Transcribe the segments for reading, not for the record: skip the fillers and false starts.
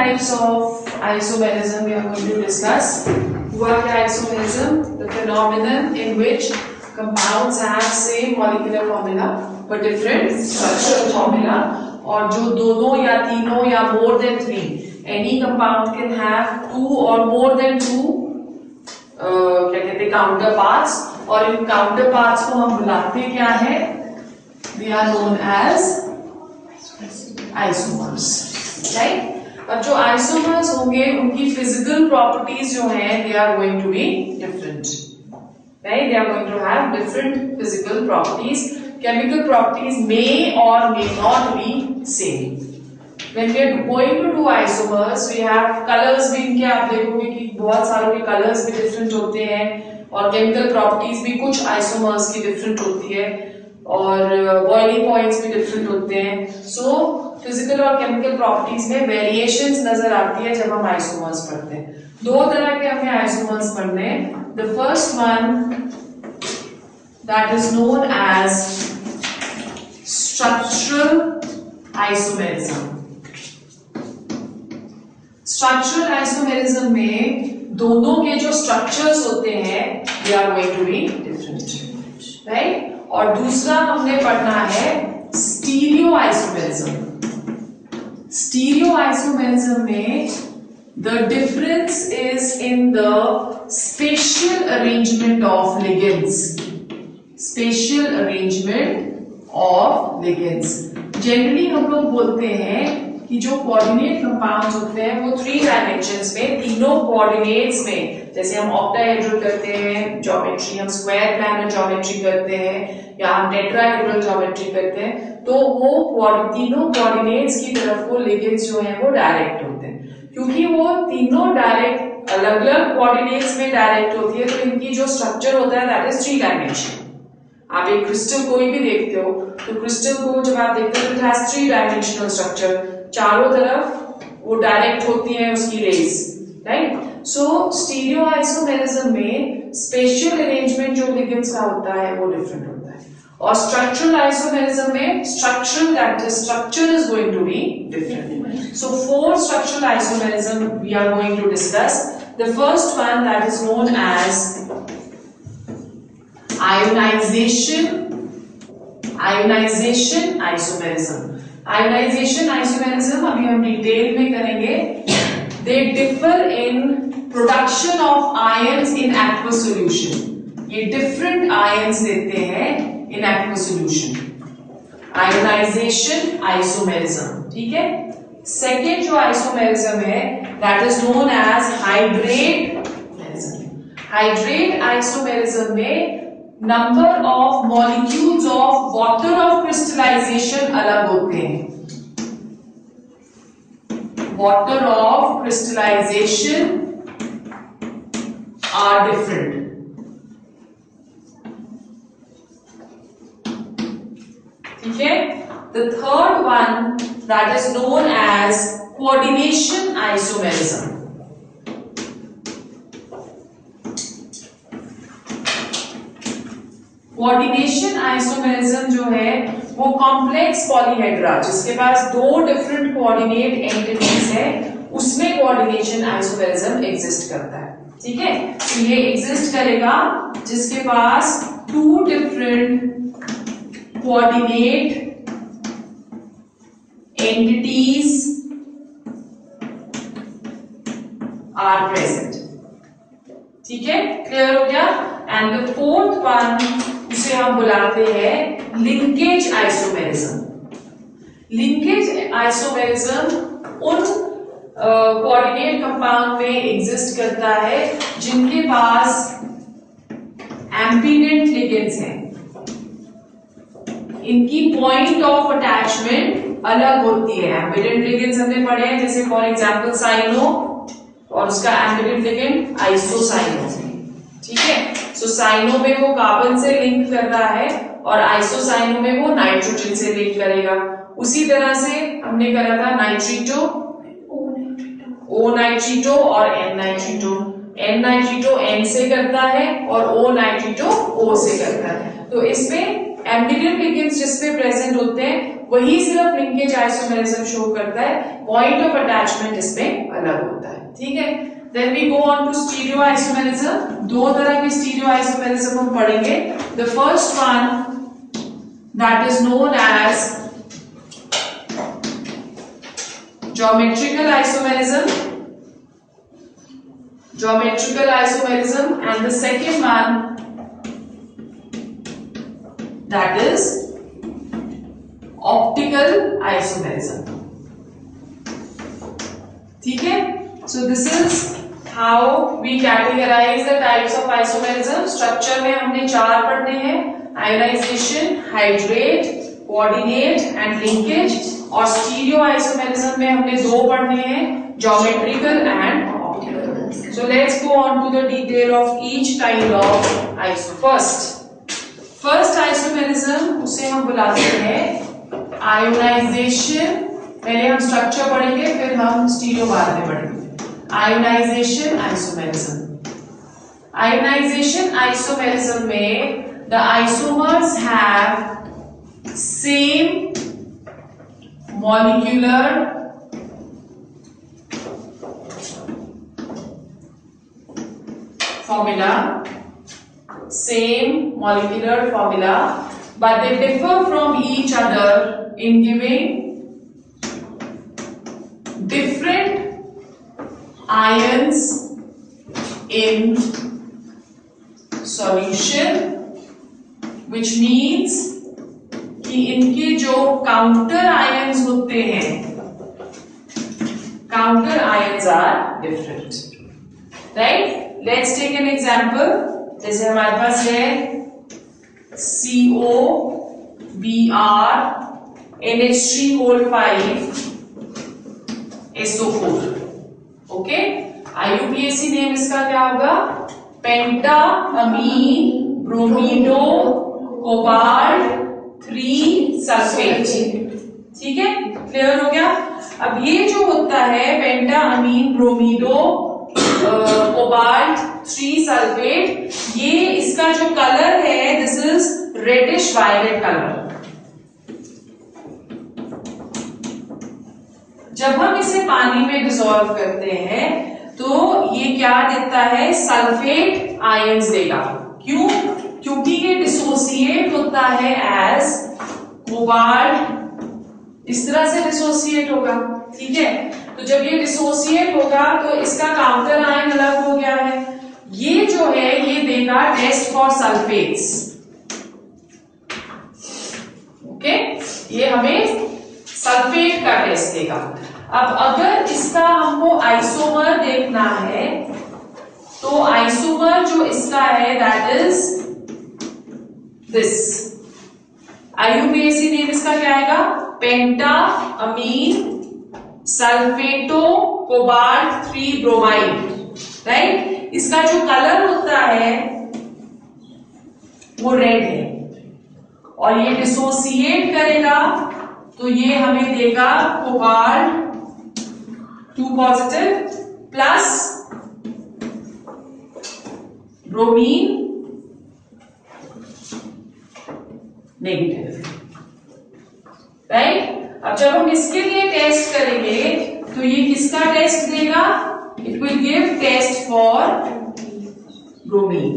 types of isomerism we are going to discuss. हुआ क्या isomerism? The phenomenon in which compounds have same molecular formula but different structural formula, और जो दोनों या तीनों या more than three, any compound can have two or more than two क्या कहते हैं counterparts, और इन counterparts को हम बुलाते क्या है? They are known as isomers, right? अब जो isomers होंगे उनकी physical properties जो हैं they are going to be different, right? They are going to have different physical properties. Chemical properties may or may not be same. When we are going to do isomers, we have colors भी इनके आप देखोगे कि बहुत सारों के colors भी different होते हैं, और chemical properties भी कुछ isomers की different होती है, और boiling points भी different होते हैं. So फिजिकल और केमिकल प्रॉपर्टीज में वेरिएशंस नजर आती है जब हम आइसोमर्स पढ़ते हैं. दो तरह के हमें आइसोमर्स पढ़ने हैं. The first one that is known as structural isomerism. Structural isomerism में दोनों के जो स्ट्रक्चर्स होते हैं they are going to be different, right? और दूसरा हमने पढ़ना है स्टीरियो आइसोमेरिज्म. Stereoisomerism में the difference is in the spatial arrangement of ligands. Spatial arrangement of ligands. Generally हम लोग बोलते हैं कि जो coordinate compounds होते हैं वो 3 dimensions में, तीनों coordinates में, जैसे हम octahedral करते हैं geometry, हम square planar geometry करते हैं, या हम टेट्राहेड्रल ज्योमेट्री करते हैं, तो वो तीनों कोऑर्डिनेट्स की तरफ को लिगेंड्स जो हैं वो डायरेक्ट होते हैं. क्योंकि वो तीनों डायरेक्ट अलग अलग कोऑर्डिनेट्स में डायरेक्ट होती है, तो इनकी जो स्ट्रक्चर होता है दैट इज 3 डायमेंशन. आप एक क्रिस्टल कोई भी देखते हो तो क्रिस्टल को जब आप देखते हो तो इट हैज 3 डायमेंशनल स्ट्रक्चर. चारों तरफ वो डायरेक्ट होती है उसकी rays, right? So stereo isomerism में स्पेशियल अरेंजमेंट जो लिगेंड्स का होता है वो डिफरेंट होता है, और स्ट्रक्चरल आइसोमेरिज्म में structure is going to be different. So 4 structural isomerism we are going to discuss. The first one that is known as ionization isomerism. Ionization isomerism अभी हम डिटेल में करेंगे. They differ in production of ions in aqueous solution. ये different ions देते हैं इन aqueous solution. Ionisation isomerism, ठीक है. Second जो आइसोमेरिज्म है that is known as hydrate. Hydrate isomerism में number of molecules of water of crystallisation अलग होते हैं. Water of crystallisation are different. ठीक है. The third one that is known as coordination isomerism. Coordination isomerism जो है वो कॉम्प्लेक्स पॉलीहेड्रा जिसके पास 2 डिफरेंट कोऑर्डिनेट एंटिटीज है उसमें कोऑर्डिनेशन आइसोमेरिज्म एग्जिस्ट करता है. ठीक है. तो ये एग्जिस्ट करेगा जिसके पास 2 different coordinate entities are present. ठीक है, क्लियर हो गया. एंड द फोर्थ वन उसे हम बुलाते हैं लिंकेज आइसोमेरिज्म. लिंकेज आइसोमेरिज्म उन कोऑर्डिनेट कंपाउंड में एग्जिस्ट करता है जिनके पास एम्पीडेंट लिगेंड्स हैं. इनकी पॉइंट ऑफ अटैचमेंट अलग होती है. एम्पीडेंट लिगेंड्स हमने पढ़े हैं, जैसे फॉर एग्जांपल साइनो और उसका एम्पीडेंट लिगेंड आइसोसाइनो. ठीक है. सो साइनो में वो कार्बन से लिंक कर रहा है और आइसोसाइनो में वो नाइट्रोजन से लिंक करेगा. उसी तरह से हमने करा था नाइट्रीटो, ओ नाइट्रीटो और N nitrito. N nitrito N से करता है और ओ नाइट्रीटो ओ से करता है. तो इसमें एम्बिगुएट लिगेंड्स जिसपे प्रेजेंट होते हैं वही सिर्फ लिंकेज आइसोमेरिज्म शो करता है, पॉइंट ऑफ अटैचमेंट इसमें अलग होता है, ठीक है। Then we go on to stereo isomerism. दो तरह के स्टीरियो आइसोमेरिज्म हम पढ़ेंगे। The first one that is known as geometrical isomerism, and the second one that is optical isomerism, ठीक है। so this is how we categorize the types of isomerism। Structure में हमने 4 पढ़ने हैं, ionization, hydrate, coordinate and linkage, और stereo isomerism में हमने 2 पढ़ने हैं, geometrical and optical. So let's go on to the detail of each kind of iso. First isomerism उसे हम बुलाते हैं आयोनाइजेशन। पहले हम स्ट्रक्चर पढ़ेंगे, फिर हम स्टीरियो बाद में पढ़ेंगे। Ionization isomerism. आयोनाइजेशन आइसोमेरिज्म में the isomers have same molecular formula, but they differ from each other in giving different ions in solution, which means कि इनके जो काउंटर आयंस होते हैं, counter ions are different, right. Let's take an example. जैसे हमारे पास है CO Br NH3O5 SO4, okay. IUPAC name इसका क्या होगा? पेंटा अमीन ब्रोमीडो कोबाल्ट 3 सल्फेट, ठीक है, क्लियर हो गया। अब ये जो होता है पेंटा अमीन ब्रोमीडो कोबाल्ट 3 सल्फेट, ये इसका जो कलर है this is reddish violet colour. जब हम इसे पानी में डिसॉल्व करते हैं तो ये क्या देता है? सल्फेट आयंस देगा। क्यों? क्योंकि ये डिसोसिएट होता है एज कोबाल्ट, इस तरह से डिसोसिएट होगा, ठीक है। तो जब ये डिसोसिएट होगा तो इसका काउंटर आयन अलग हो गया है। ये जो है ये देगा टेस्ट फॉर सल्फेट्स, ओके, ये हमें सल्फेट का टेस्ट देगा। अब अगर इसका हमको आइसोमर देखना है तो आइसोमर जो इसका है that is this. IUPAC name इसका क्या आएगा? पेंटा अमीन सल्फेटो कोबाल्ट 3 ब्रोमाइड, राइट। इसका जो कलर होता है वो रेड है और ये डिसोसिएट करेगा तो ये हमें देगा cobalt 2 positive plus bromine negative, right. अब जब हम इसके लिए टेस्ट करेंगे तो ये किसका टेस्ट देगा? It will give test for bromine,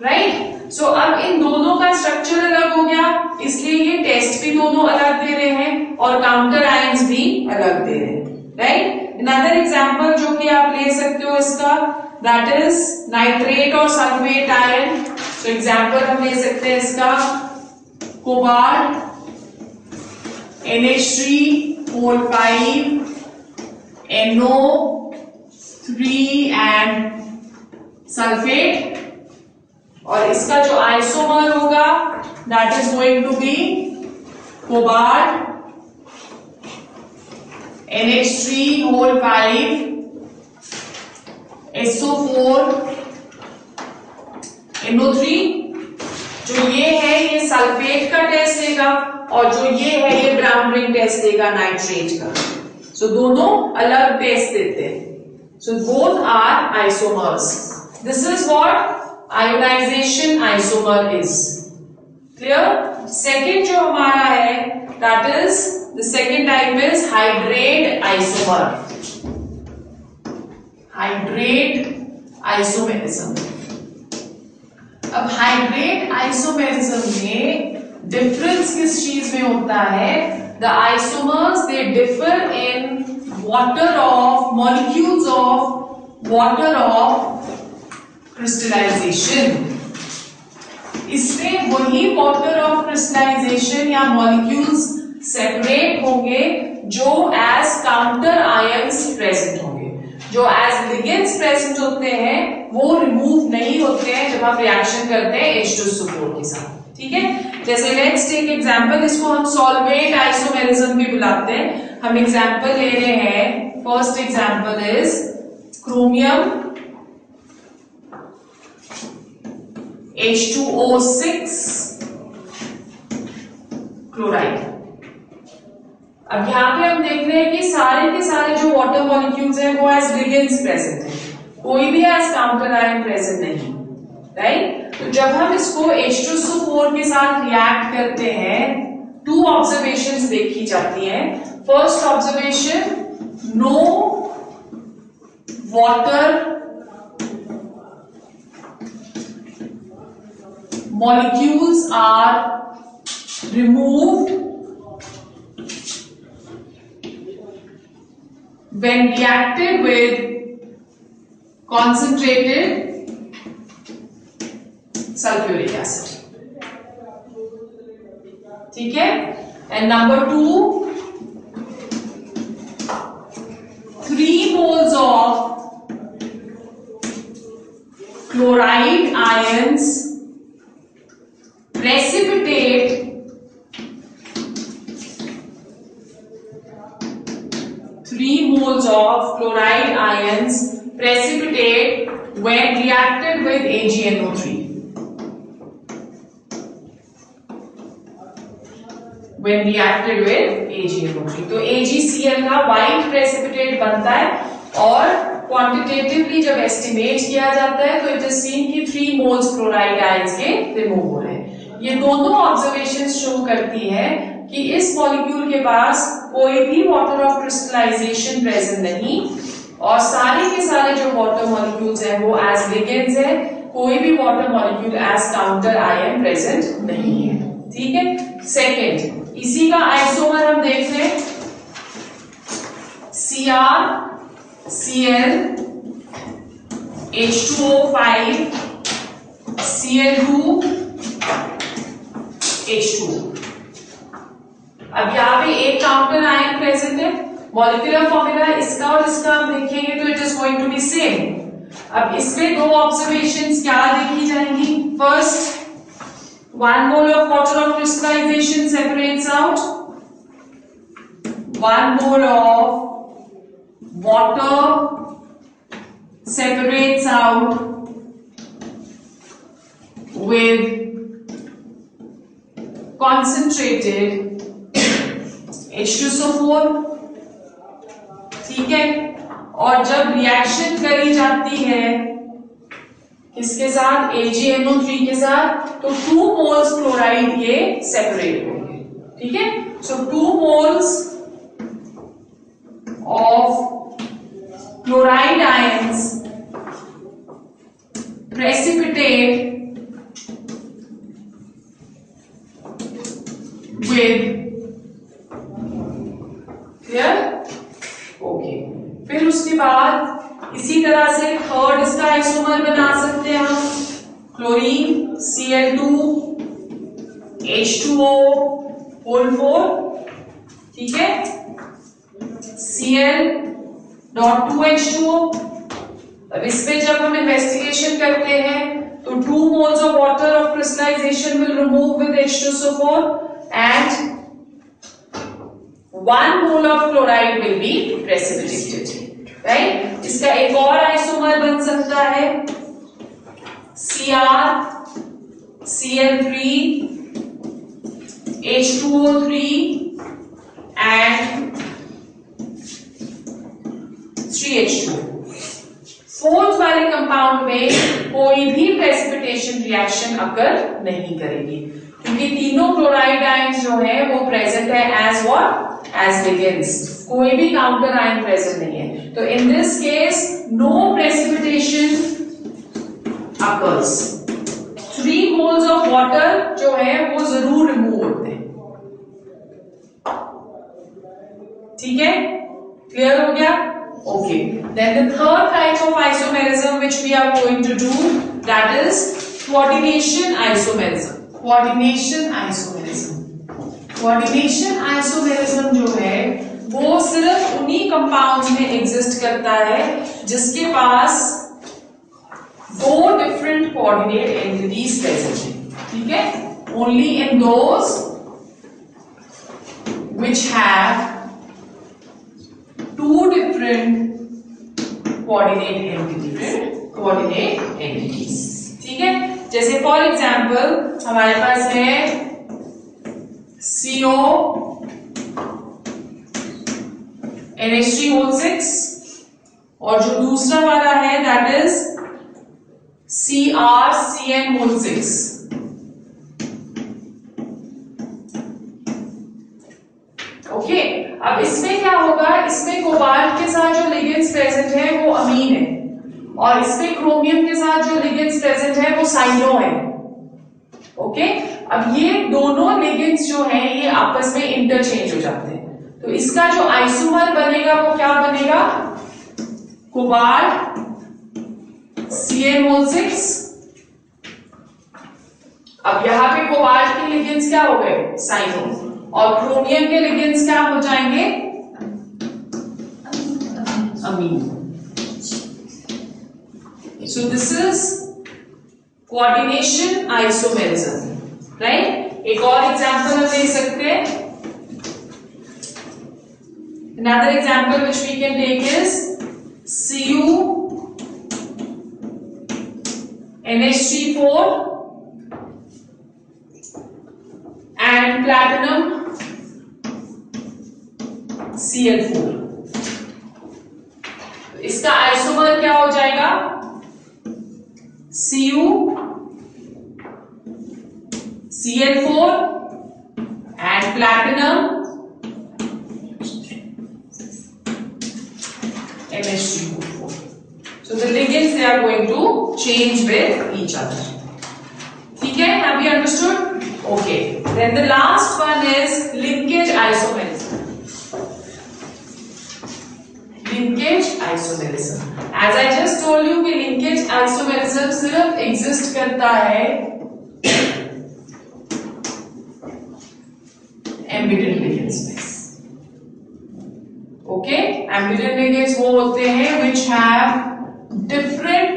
right. So अब इन दोनों का स्ट्रक्चर अलग हो गया, इसलिए ये टेस्ट भी दोनों अलग दे रहे हैं और काउंटर आयंस भी अलग दे रहे हैं, राइट। अनदर एग्जांपल जो कि आप ले सकते हो इसका, दैट इज नाइट्रेट और सल्फेट आयन। तो एग्जाम्पल हम ले सकते हैं इसका cobalt NH3O5 NO3 and sulphate, और इसका जो आइसोमर होगा that is going to be cobalt NH3O5 SO4 NO3। जो ये है ये सल्फेट का टेस्ट देगा और जो ये है ये ब्राउन रिंग टेस्ट देगा नाइट्रेट का। सो दोनों अलग टेस्ट देते हैं। So both are isomers. This is what ionization isomer is, clear? Second जो हमारा है that is the second type is hydrate isomer. Hydrate isomerism. अब हाइड्रेट आइसोमेरिज्म में डिफरेंस किस चीज में होता है? The isomers they differ in water of molecules of water of crystallization. इसमें वही वाटर ऑफ क्रिस्टलाइजेशन या मॉलिक्यूल्स सेपरेट होंगे जो एज काउंटर आयंस प्रेजेंट होंगे. जो एज लिगेंड्स प्रेजेंट होते हैं वो रिमूव नहीं होते हैं जब आप रिएक्शन करते हैं H2SO4 के साथ. ठीक है, जैसे लेट्स टेक एग्जांपल. इसको हम सॉल्वेट आइसोमेरिज्म भी बुलाते हैं. हम एग्जांपल ले रहे हैं. First example is chromium H2O6 chloride. अब यहां पे हम देख रहे हैं कि सारे के सारे जो वाटर मॉलिक्यूल्स हैं वो एज लिगेंड्स प्रेजेंट है, कोई भी एज काउंटर आयन प्रेजेंट नहीं. राइट? तो जब हम इसको H2SO4 के साथ रिएक्ट करते हैं, टू ऑब्जर्वेशंस देखी जाती हैं. First observation, no water molecules are removed when reacted with concentrated sulfuric acid. ठीक है? And number 2, 3 moles of chloride ions precipitate 3 moles of chloride ions precipitate when reacted with AgNO3. When reacted with AgNO3, तो AgCl का white precipitate बनता है और quantitatively जब estimate किया जाता है तो इट इज सीन कि 3 मोल्स क्लोराइड आयंस के रिमूव हो रहे हैं. ये दोनों ऑब्जर्वेशंस शो करती है कि इस मॉलिक्यूल के पास कोई भी वाटर ऑफ क्रिस्टलाइजेशन प्रेजेंट नहीं और सारे के सारे जो वाटर मॉलिक्यूल्स हैं वो एज लिगेंड्स है, कोई भी water molecule as counter ion present नहीं है. ठीक है? सेकेंड, इसी का आइसोमर हम देख रहे हैं. CrCl H2O5 Cl2 H2O. अब यहाँ पे एक काउंटर आयन प्रेजेंट है. मॉलिक्यूलर फॉर्मूला इसका और इसका हम देखेंगे तो it is going to be same. अब इसमें दो ऑब्जर्वेशंस क्या देखी जाएंगी? First, 1 mole of water of crystallization separates out. 1 mole of water separates out with concentrated H2SO4. ठीक है? और जब रिएक्शन करी जाती है किसके साथ? AgNO3 के साथ, तो 2 moles क्लोराइड ये सेपरेट होंगे. ठीक है? सो 2 moles of chloride ions precipitate with clear? Okay. फिर उसके बाद इसी तरह से थर्ड इसका आइसोमर बना सकते हैं हम. Chlorine Cl2 H2O whole 4. ठीक है? Cl.2H2O. अब इस पे जब हम इन्वेस्टिगेशन करते हैं तो 2 moles of water of crystallization will remove with H2SO4 and 1 mole of chloride will be precipitated. Right? इसका एक और आइसोमर बन सकता है CrCl3 H2O3 and 3H2. Fourth वाले कंपाउंड में कोई भी प्रेसिपिटेशन रिएक्शन अकर नहीं करेगी, क्योंकि तीनों क्लोराइड आयंस जो है वो प्रेजेंट है एज व्हाट, एज लिगेंड्स, कोई भी काउंटर आयन प्रेजेंट नहीं है। तो in this case no precipitation occurs. 3 moles of water जो है वो जरूर रिमूव होते हैं। ठीक है, क्लियर हो गया? Okay, then the third type of isomerism which we are going to do, that is coordination isomerism. Coordination isomerism. Coordination isomerism जो है वो सिर्फ उन्हीं कंपाउंड्स में एग्जिस्ट करता है जिसके पास 2 different coordinate entities present हैं, ठीक है? Only in those which have 2 different coordinate entities, ठीक है? जैसे फॉर एग्जाम्पल हमारे पास है CO NH3O6 और जो दूसरा वाला है दैट इज CrCnO6। ओके, अब इसमें क्या होगा, इसमें कोबाल्ट के साथ जो लिगेंड्स प्रेजेंट है वो अमीन है और इसमें क्रोमियम के साथ जो लिगेंड्स प्रेजेंट है वो साइनो है। ओके, अब ये दोनों लिगेंड्स जो हैं ये आपस में इंटरचेंज हो जाते हैं, तो इसका जो आइसोमर बनेगा वो क्या बनेगा, कोबाल्ट CnO6। अब यहां पे कोबाल्ट के लिगेंड्स क्या हो गए, साइनो, और क्रोमियम के लिगेंड्स क्या हो जाएंगे, amine. So this is coordination isomerism, right? एक और एग्जांपल हम ले सकते हैं। Another example which we can take is Cu NH3 4 and platinum Cl4। इसका आइसोमर क्या हो जाएगा, Cu Cl4 and platinum NH3O4. So the ligands they are going to change with each other. ठीक है, have you understood? Okay. Then the last one is linkage isomerism. Linkage isomerism. As I just told you कि linkage isomerism सिर्फ exist करता है ambivalent ligands में। Okay, ambivalent ligands वो होते हैं which have different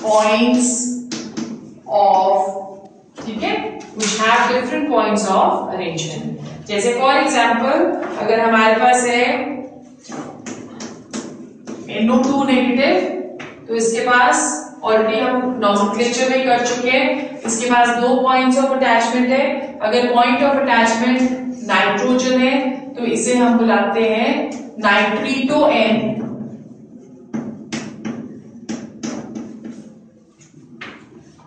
points of, ठीक है, which have different points of arrangement। जैसे फॉर एग्जाम्पल अगर हमारे पास है NO2 नेगेटिव, तो इसके पास ऑलरेडी हम नॉमेनक्लेचर में कर चुके हैं, इसके पास 2 पॉइंट्स ऑफ अटैचमेंट है। अगर पॉइंट ऑफ अटैचमेंट नाइट्रोजन है तो इसे हम बुलाते हैं नाइट्रीटो N,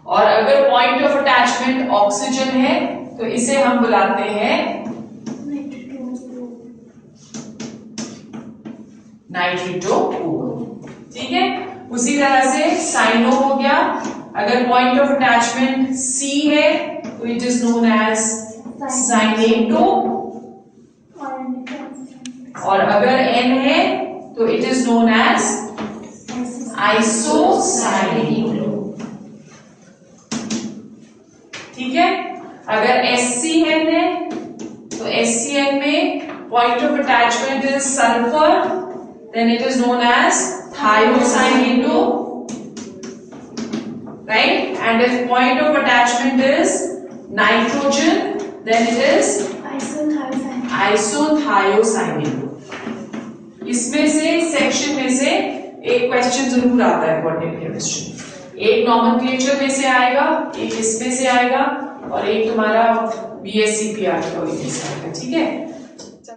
और अगर पॉइंट ऑफ अटैचमेंट ऑक्सीजन है तो इसे हम बुलाते हैं नाइट्रीटो O। ठीक है, उसी तरह से साइनो हो गया, अगर पॉइंट ऑफ अटैचमेंट C है तो it is known as cyanato, और अगर N है तो it is known as isocyanato. ठीक है, अगर SCN है तो SCN में point of attachment is sulphur, then it is known as thiocyaneto, right? And if point of attachment is nitrogen, then it is isothiocyaneto। इसमें से सेक्शन में से एक क्वेश्चन जरूर आता है ऑर्गेनिक केमिस्ट्री, एक नॉमेनक्लेचर में से आएगा, एक इसमें से आएगा, और एक तुम्हारा BSc PR का से आएगा। ठीक है,